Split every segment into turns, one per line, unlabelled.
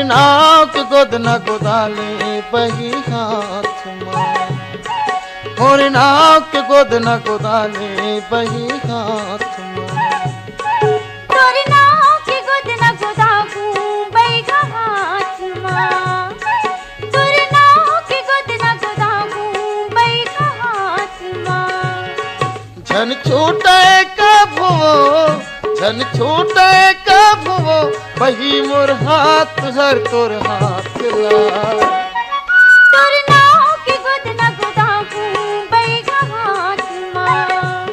नाव के गोद न गोदाले बही हाथ माँ, मोर नाव के गोद न गोदाले बही हाथ माँ।
तोर नाव के गोद न गोदाबू बैगा हाथ माँ, तोर नाव के गोद न गोदाबू बैगा हाथ माँ।
झन छूटे कभो, झन छूटे कभो बही मोर हाथ हर तोर हाथ ला।
तोर नाव के गोद न गोदाबू बैगा हाथ माँ,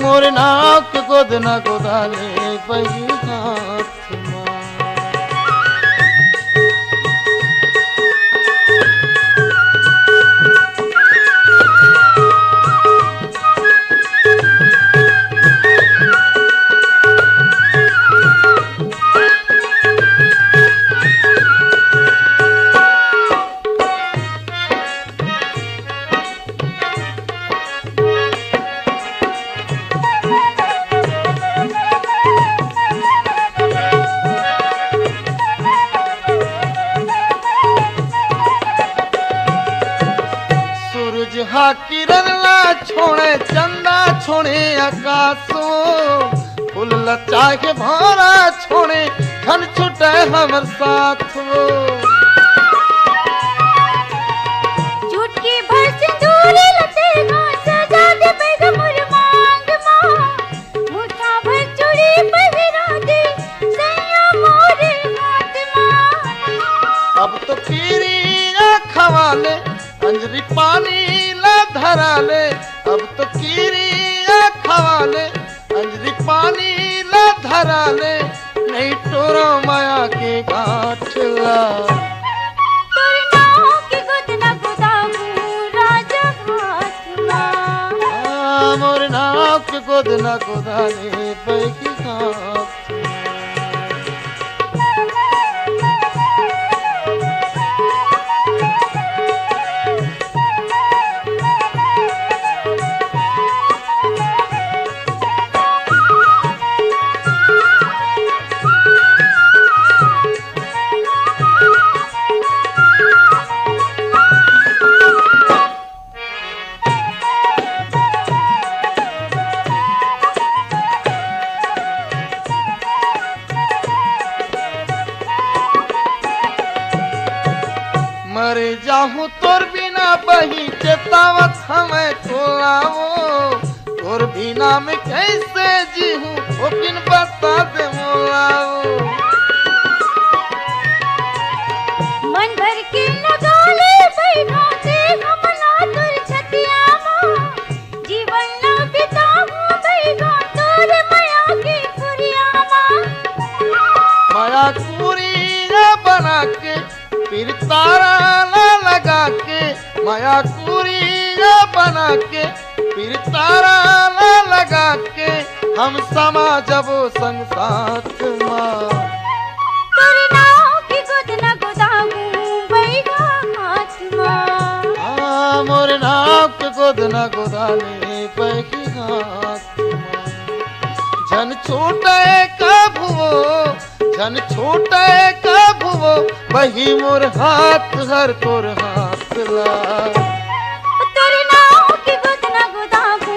मोर नाव के गोद न गोदाले बही हाथ माँ। हा किरण ला छोड़े चंदा छोड़े आकाशो, फूल लचा के भौरा छोड़े धन छुटे हमर साथो।
चुटकी भर सिंदूर लते घास सजा दे बैगा मोर मांग माँ, मुठा भर चूड़ी पहिरा दे सैया मोर हाथ माँ।
अब तो कीरी खवाले अंजरी पानी ला धराले, अब तो कीरी खवाले अंजरी पानी ला धराले, नहीं टोरो माया के गांठ ला।
तोर नाव के गोद न गोदाबू राजा हाथ माँ,
मोर नाव के गोद न गोदाले बही हाथ। मरे जाहूँ तोर बिना बही चेतावत हमें खोलाओ, तोर बिना में कैसे जीहूँ ओकिन बता दे मोलाओ।
मन भर के लगाले बैठा से हमला तोर छतिया माँ, जीवन ना बिताऊं बैगा तोर माया की कुरिया माँ।
माया कुरिया बना के फिर तारा ला लगा के, माया कुरिया बना के फिर तारा ला लगा के, हम समा जबो संग साथ माँ।
तोर नाव के गोद न गोदाबू बैगा हाथ माँ,
मोर नाव के गोद न गोदाले बही हाथ माँ। झन छूटे कभो, झन छूटे कभो बही मोर हाथ हर तोर हाथ ला।
तोर नाव के गोद न गोदाबू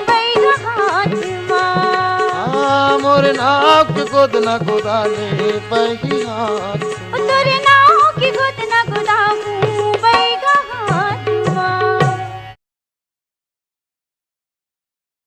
बैगा हाथ माँ,
मोर नाव के गोद न गोदाले बही हाथ।
तोर नाव के गोद न गोदाबू